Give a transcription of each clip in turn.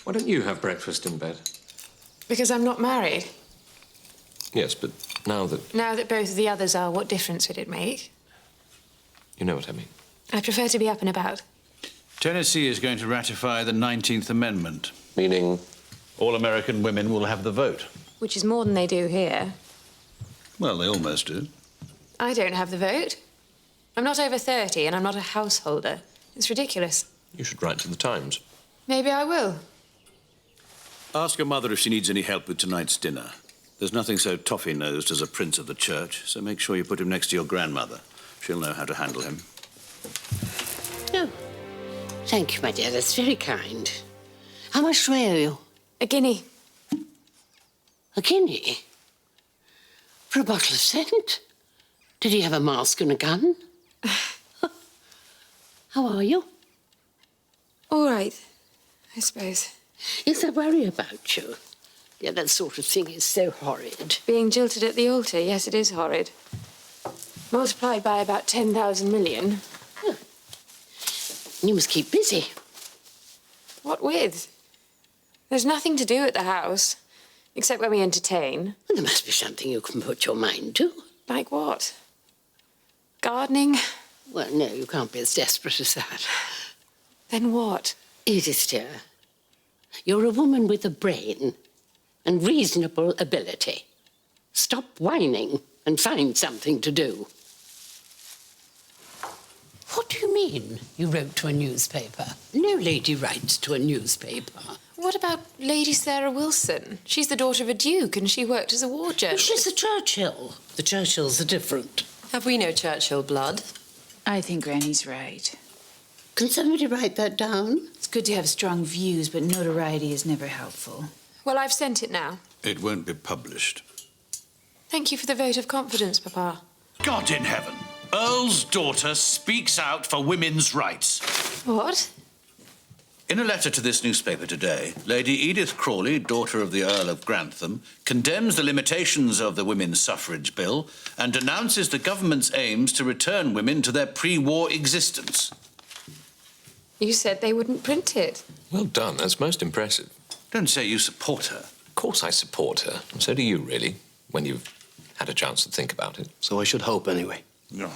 Why don't you have breakfast in bed? Because I'm not married. Yes, but now that... Now that both of the others are, what difference would it make? You know what I mean. I prefer to be up and about. Tennessee is going to ratify the 19th Amendment. Meaning? All American women will have the vote. Which is more than they do here. Well, they almost do. I don't have the vote. I'm not over 30 and I'm not a householder. It's ridiculous. You should write to the Times. Maybe I will. Ask your mother if she needs any help with tonight's dinner. There's nothing so toffee-nosed as a prince of the church, so make sure you put him next to your grandmother. She'll know how to handle him. Oh, thank you, my dear. That's very kind. How much do I owe you? A guinea. A guinea? For a bottle of scent? Did he have a mask and a gun? How are you? All right, I suppose. Yes, I worry about you. Yeah, that sort of thing is so horrid. Being jilted at the altar, yes, it is horrid. Multiplied by about 10,000 million. Oh. You must keep busy. What with? There's nothing to do at the house, except when we entertain. Well, there must be something you can put your mind to. Like what? Gardening? Well, no, you can't be as desperate as that. Then what? Edith, dear, you're a woman with a brain and reasonable ability. Stop whining and find something to do. What do you mean, you wrote to a newspaper? No lady writes to a newspaper. What about Lady Sarah Wilson? She's the daughter of a duke and she worked as a war journalist. She's a Churchill. The Churchills are different. Have we no Churchill blood? I think Granny's right. Can somebody write that down? It's good to have strong views, but notoriety is never helpful. Well, I've sent it now. It won't be published. Thank you for the vote of confidence, Papa. God in heaven! Earl's daughter speaks out for women's rights. What? In a letter to this newspaper today, Lady Edith Crawley, daughter of the Earl of Grantham, condemns the limitations of the Women's Suffrage Bill and denounces the government's aims to return women to their pre-war existence. You said they wouldn't print it. Well done. That's most impressive. Don't say you support her. Of course I support her. And so do you, really, when you've had a chance to think about it. So I should hope, anyway. No.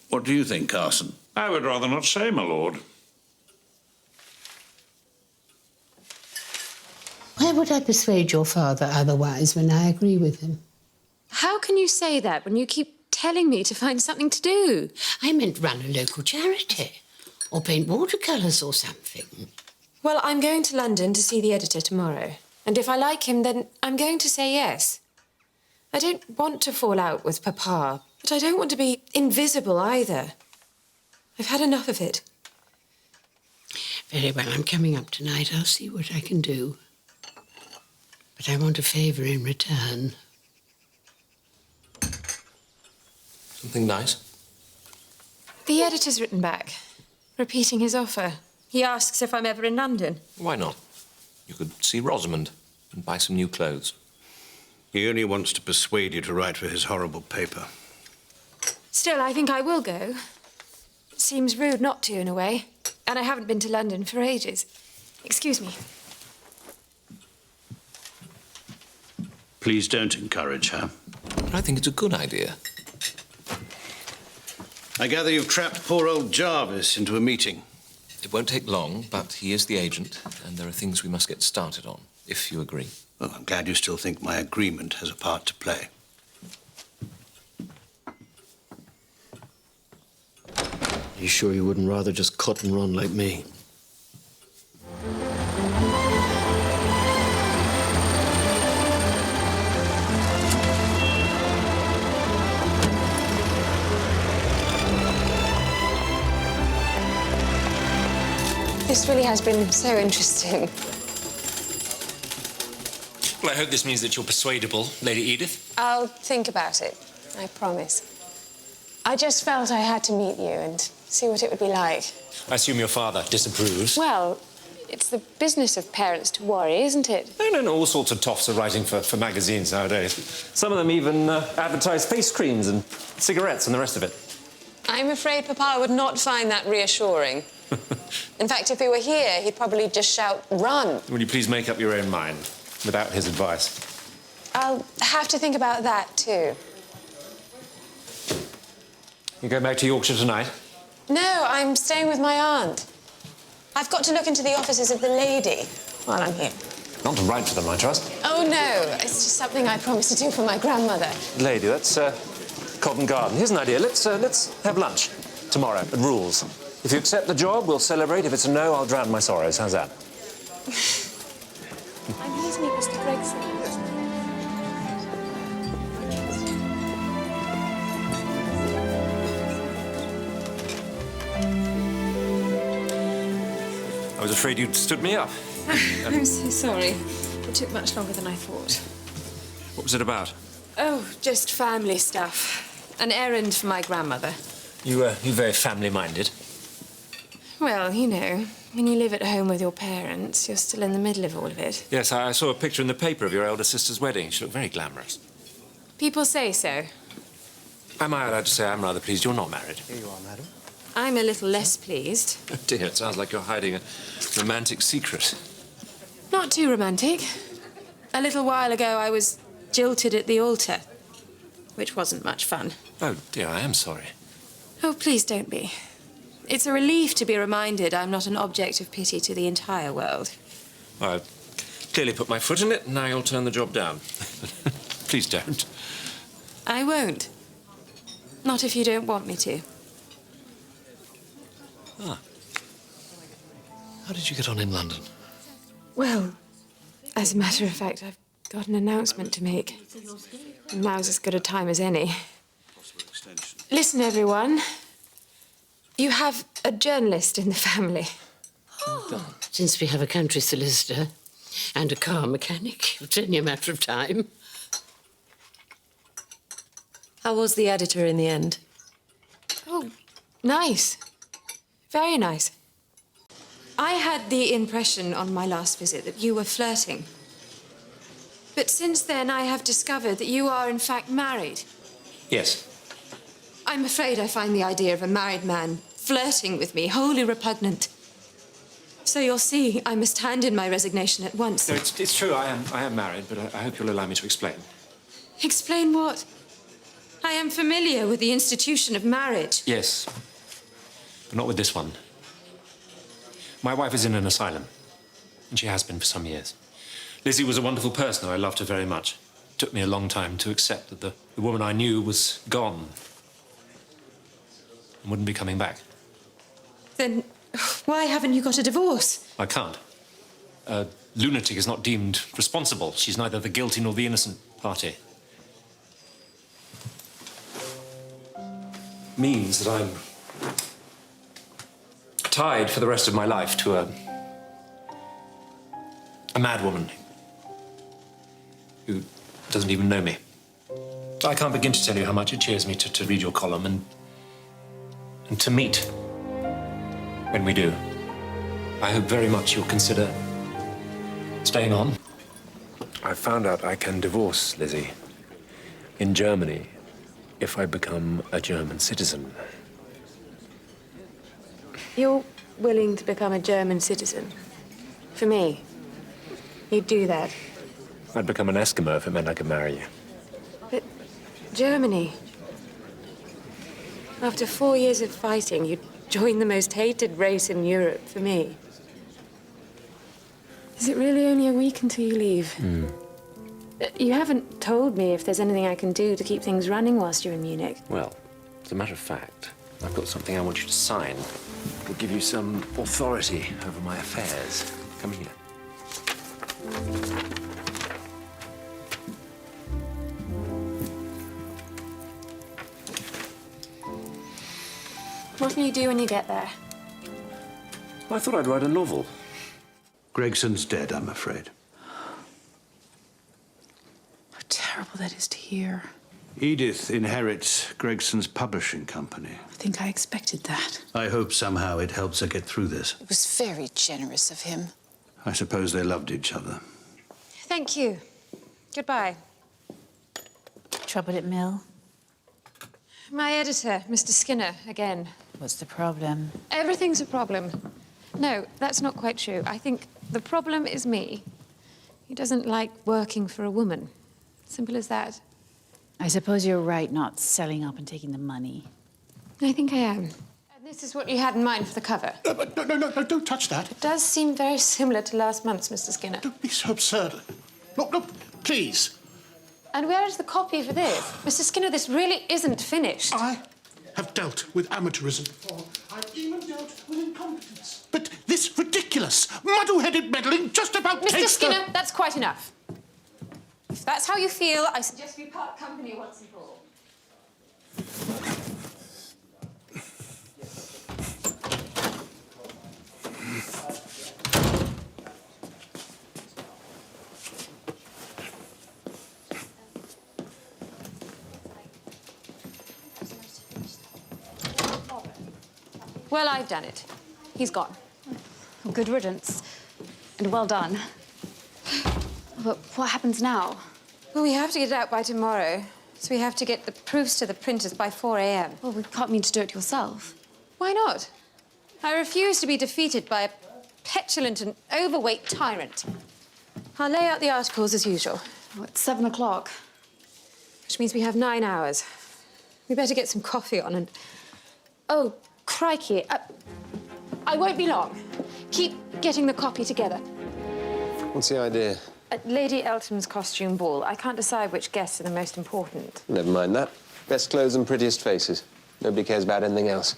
What do you think, Carson? I would rather not say, my lord. Why would I persuade your father otherwise when I agree with him? How can you say that when you keep telling me to find something to do? I meant run a local charity or paint watercolours or something. Well, I'm going to London to see the editor tomorrow. And if I like him, then I'm going to say yes. I don't want to fall out with Papa, but I don't want to be invisible either. I've had enough of it. Very well, I'm coming up tonight. I'll see what I can do. But I want a favour in return. Something nice? The editor's written back, repeating his offer. He asks if I'm ever in London. Why not? You could see Rosamond and buy some new clothes. He only wants to persuade you to write for his horrible paper. Still, I think I will go. It seems rude not to, in a way. And I haven't been to London for ages. Excuse me. Please don't encourage her. But I think it's a good idea. I gather you've trapped poor old Jarvis into a meeting. It won't take long, but he is the agent, and there are things we must get started on, if you agree. Well, I'm glad you still think my agreement has a part to play. Are you sure you wouldn't rather just cut and run like me? This really has been so interesting. Well, I hope this means that you're persuadable, Lady Edith. I'll think about it, I promise. I just felt I had to meet you and see what it would be like. I assume your father disapproves. Well, it's the business of parents to worry, isn't it? No, all sorts of toffs are writing for magazines nowadays. Some of them even advertise face creams and cigarettes and the rest of it. I'm afraid Papa would not find that reassuring. In fact, if he were here, he'd probably just shout, "Run!" Will you please make up your own mind without his advice? I'll have to think about that, too. You going back to Yorkshire tonight? No, I'm staying with my aunt. I've got to look into the offices of the lady while I'm here. Not to write to them, I trust. Oh, no. It's just something I promised to do for my grandmother. Lady, that's Covent Garden. Here's an idea. Let's have lunch tomorrow at Rules. If you accept the job, we'll celebrate. If it's a no, I'll drown my sorrows. How's that? I'm here to meet Mr. Gregson. I was afraid you'd stood me up. I'm so sorry. It took much longer than I thought. What was it about? Oh, just family stuff. An errand for my grandmother. You very family-minded. Well, you know, when you live at home with your parents, you're still in the middle of all of it. Yes, I saw a picture in the paper of your elder sister's wedding. She looked very glamorous. People say so. Am I allowed to say I'm rather pleased you're not married? Here you are, madam. I'm a little less pleased. Oh, dear, it sounds like you're hiding a romantic secret. Not too romantic. A little while ago, I was jilted at the altar, which wasn't much fun. Oh, dear, I am sorry. Oh, please don't be. It's a relief to be reminded I'm not an object of pity to the entire world. Well, I've clearly put my foot in it, and now you'll turn the job down. Please don't. I won't. Not if you don't want me to. Ah. How did you get on in London? Well, as a matter of fact, I've got an announcement to make. And now's as good a time as any. Listen, everyone. You have a journalist in the family. Since we have a country solicitor and a car mechanic, it's only a matter of time. How was the editor in the end? Oh, nice. Very nice. I had the impression on my last visit that you were flirting. But since then, I have discovered that you are, in fact, married. Yes. I'm afraid I find the idea of a married man flirting with me wholly repugnant. So you'll see, I must hand in my resignation at once. No, it's true, I am married, but I hope you'll allow me to explain. Explain what? I am familiar with the institution of marriage. Yes, but not with this one. My wife is in an asylum, and she has been for some years. Lizzie was a wonderful person, I loved her very much. It took me a long time to accept that the woman I knew was gone and wouldn't be coming back. Then why haven't you got a divorce? I can't. A lunatic is not deemed responsible. She's neither the guilty nor the innocent party. Means that I'm tied for the rest of my life to a mad woman who doesn't even know me. I can't begin to tell you how much it cheers me to read your column and to meet when we do. I hope very much you'll consider staying on. I found out I can divorce Lizzie in Germany if I become a German citizen. You're willing to become a German citizen? For me? You'd do that? I'd become an Eskimo if it meant I could marry you. But Germany? After 4 years of fighting, you'd join the most hated race in Europe for me. Is it really only a week until you leave? You haven't told me if there's anything I can do to keep things running whilst you're in Munich. Well, as a matter of fact, I've got something I want you to sign. It'll give you some authority over my affairs. Come here. What can you do when you get there? I thought I'd write a novel. Gregson's dead, I'm afraid. How terrible that is to hear. Edith inherits Gregson's publishing company. I think I expected that. I hope somehow it helps her get through this. It was very generous of him. I suppose they loved each other. Thank you. Goodbye. Trouble at Mill? My editor, Mr. Skinner, again. What's the problem? Everything's a problem. No, that's not quite true. I think the problem is me. He doesn't like working for a woman. Simple as that. I suppose you're right not selling up and taking the money. I think I am. And this is what you had in mind for the cover. No, don't touch that. It does seem very similar to last month's, Mr. Skinner. Don't be so absurd. No, please. And where is the copy for this? Mr. Skinner, this really isn't finished. I have dealt with amateurism before. I've even dealt with incompetence. But this ridiculous, muddle-headed meddling just about Mr. takes Skinner, that's quite enough. If that's how you feel, I suggest we part company once and for all. Well, I've done it. He's gone. Well, good riddance. And well done. But what happens now? Well, we have to get it out by tomorrow. So we have to get the proofs to the printers by 4 a.m. Well, we can't mean to do it yourself. Why not? I refuse to be defeated by a petulant and overweight tyrant. I'll lay out the articles as usual. Oh, it's 7 o'clock. Which means we have 9 hours. We better get some coffee on and... Oh, crikey. I won't be long. Keep getting the copy together. What's the idea? At Lady Elton's costume ball, I can't decide which guests are the most important. Never mind that. Best clothes and prettiest faces. Nobody cares about anything else.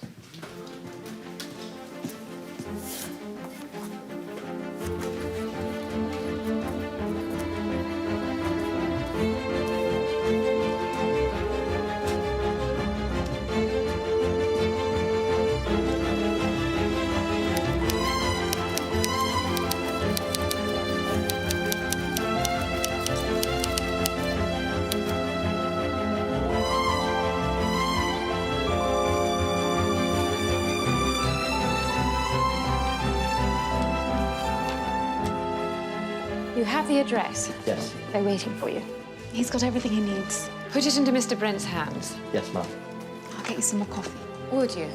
You have the address. Yes. They're waiting for you. He's got everything he needs. Put it into Mr. Brent's hands. Yes, ma'am. I'll get you some more coffee. Would you?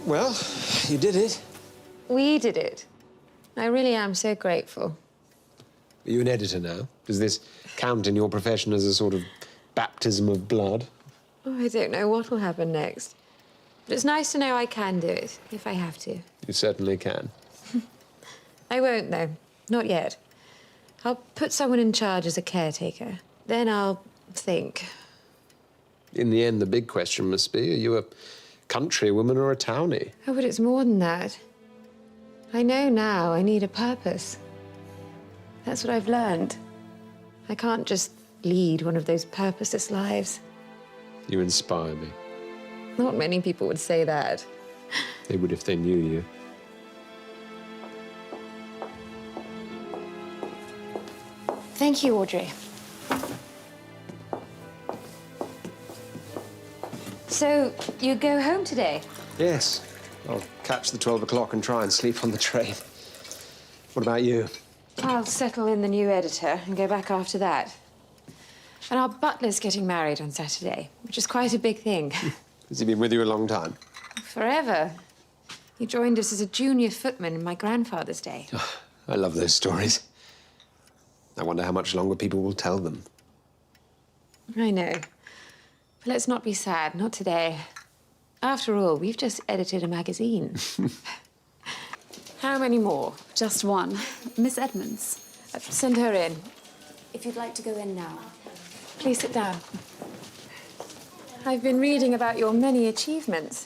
Well, you did it. We did it. I really am so grateful. Are you an editor now? Does this count in your profession as a sort of baptism of blood? Oh, I don't know what will happen next. But it's nice to know I can do it, if I have to. You certainly can. I won't, though. Not yet. I'll put someone in charge as a caretaker. Then I'll think. In the end, the big question must be, are you a countrywoman or a townie? Oh, but it's more than that. I know now I need a purpose. That's what I've learned. I can't just lead one of those purposeless lives. You inspire me. Not many people would say that. They would if they knew you. Thank you, Audrey. So, you go home today? Yes. I'll catch the 12 o'clock and try and sleep on the train. What about you? I'll settle in the new editor and go back after that. And our butler's getting married on Saturday, which is quite a big thing. Has he been with you a long time? Forever. He joined us as a junior footman in my grandfather's day. I love those stories. I wonder how much longer people will tell them. I know. But let's not be sad, not today. After all, we've just edited a magazine. How many more? Just one. Miss Edmonds. Send her in. If you'd like to go in now. Please sit down. I've been reading about your many achievements.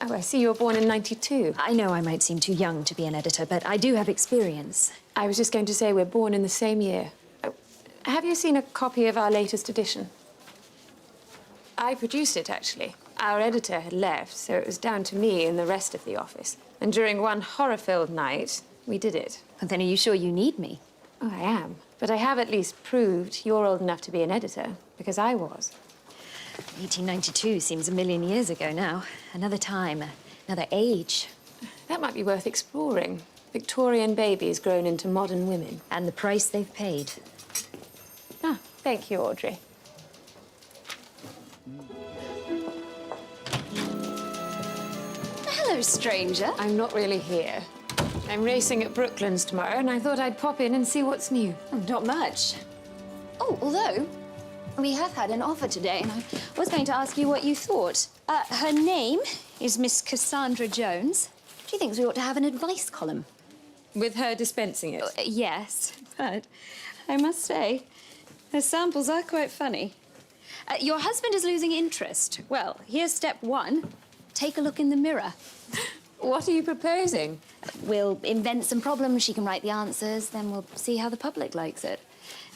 Oh, I see you were born in '92. I know I might seem too young to be an editor, but I do have experience. I was just going to say we're born in the same year. Oh, have you seen a copy of our latest edition? I produced it, actually. Our editor had left, so it was down to me and the rest of the office. And during one horror-filled night, we did it. But then are you sure you need me? Oh, I am. But I have at least proved you're old enough to be an editor, because I was. 1892 seems a million years ago now. Another time, another age. That might be worth exploring. Victorian babies grown into modern women. And the price they've paid. Ah, Thank you, Audrey. Hello, stranger. I'm not really here. I'm racing at Brooklands tomorrow, and I thought I'd pop in and see what's new. Oh, not much. Oh, although we have had an offer today, and I was going to ask you what you thought. Her name is Miss Cassandra Jones. She thinks we ought to have an advice column. With her dispensing it? Yes, but I must say, her samples are quite funny. Your husband is losing interest. Well, here's step one. Take a look in the mirror. What are you proposing? We'll invent some problems, she can write the answers, then we'll see how the public likes it.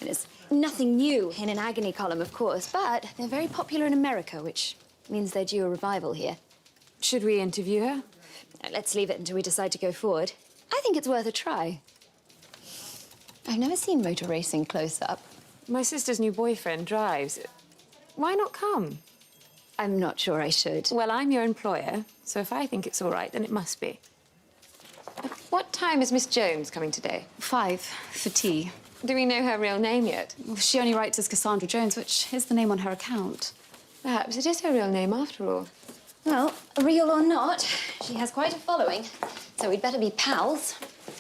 And it's nothing new in an agony column, of course, but they're very popular in America, which means they're due a revival here. Should we interview her? Let's leave it until we decide to go forward. I think it's worth a try. I've never seen motor racing close up. My sister's new boyfriend drives. Why not come? I'm not sure I should. Well, I'm your employer, so if I think it's all right, then it must be. What time is Miss Jones coming today? 5 for tea. Do we know her real name yet? Well, she only writes as Cassandra Jones, which is the name on her account. Perhaps it is her real name after all. Well, real or not, she has quite a following, so we'd better be pals.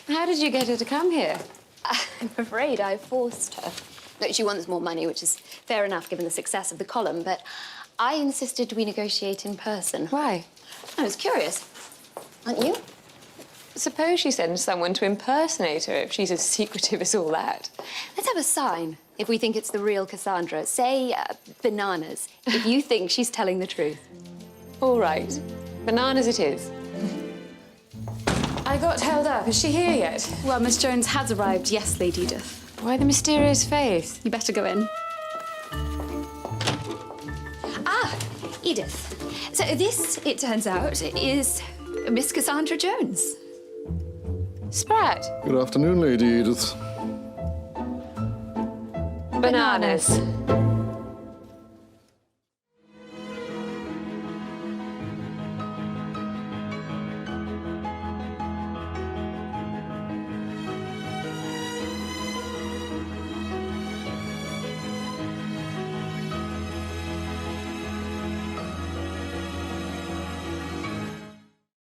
How did you get her to come here? I'm afraid I forced her. Look, she wants more money, which is fair enough given the success of the column, but I insisted we negotiate in person. Why? I was curious. Aren't you? Suppose she sends someone to impersonate her if she's as secretive as all that. Let's have a sign if we think it's the real Cassandra. Say, bananas, if you think she's telling the truth. All right. Bananas it is. I got held up. Is she here yet? Well, Miss Jones has arrived, yes, Lady Edith. Why the mysterious face? You better go in. Ah, Edith. So this, it turns out, is Miss Cassandra Jones. Sprat. Good afternoon, Lady Edith. Bananas.